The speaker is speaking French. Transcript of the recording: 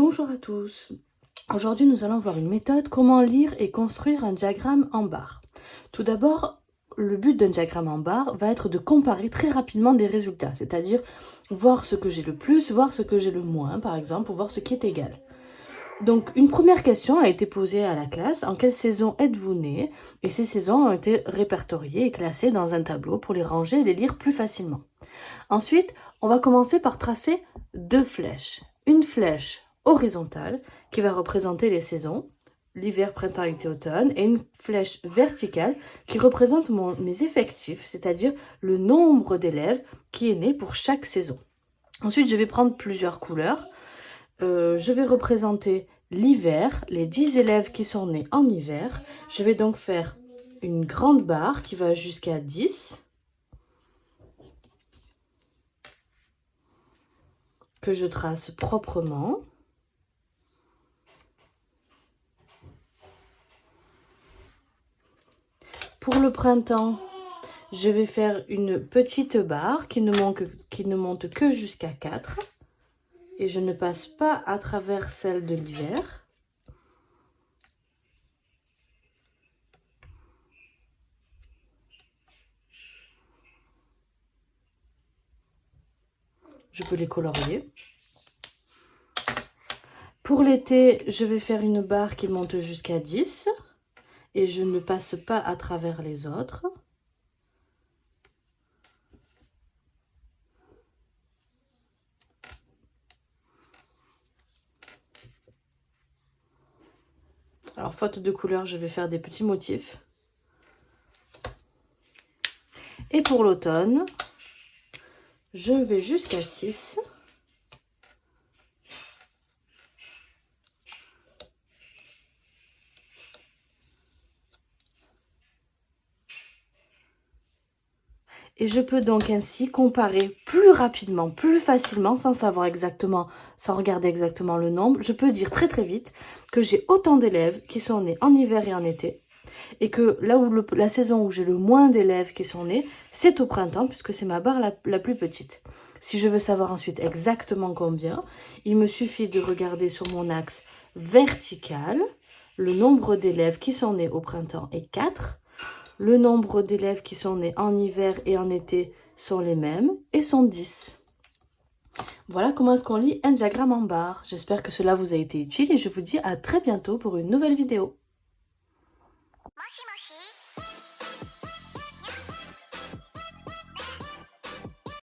Bonjour à tous. Aujourd'hui, nous allons voir une méthode comment lire et construire un diagramme en barre. Tout d'abord, le but d'un diagramme en barre va être de comparer très rapidement des résultats, c'est-à-dire voir ce que j'ai le plus, voir ce que j'ai le moins, par exemple, ou voir ce qui est égal. Donc, une première question a été posée à la classe. En quelle saison êtes-vous né? Et ces saisons ont été répertoriées et classées dans un tableau pour les ranger et les lire plus facilement. Ensuite, on va commencer par tracer deux flèches. Une flèche horizontale qui va représenter les saisons, l'hiver, printemps, été, automne, et une flèche verticale qui représente mes effectifs, c'est-à-dire le nombre d'élèves qui est né pour chaque saison. Ensuite, je vais prendre plusieurs couleurs. Je vais représenter l'hiver, les 10 élèves qui sont nés en hiver. Je vais donc faire une grande barre qui va jusqu'à 10. Que je trace proprement. Pour le printemps, je vais faire une petite barre qui ne monte que jusqu'à 4. Et je ne passe pas à travers celle de l'hiver. Je peux les colorier. Pour l'été, je vais faire une barre qui monte jusqu'à 10. Et je ne passe pas à travers les autres. Alors, faute de couleur, je vais faire des petits motifs. Et pour l'automne, je vais jusqu'à 6. Et je peux donc ainsi comparer plus rapidement, plus facilement, sans regarder exactement le nombre. Je peux dire très vite que j'ai autant d'élèves qui sont nés en hiver et en été. Et que là où la saison où j'ai le moins d'élèves qui sont nés, c'est au printemps, puisque c'est ma barre la plus petite. Si je veux savoir ensuite exactement combien, il me suffit de regarder sur mon axe vertical. Le nombre d'élèves qui sont nés au printemps est 4. Le nombre d'élèves qui sont nés en hiver et en été sont les mêmes et sont 10. Voilà comment est-ce qu'on lit un diagramme en barre. J'espère que cela vous a été utile et je vous dis à très bientôt pour une nouvelle vidéo.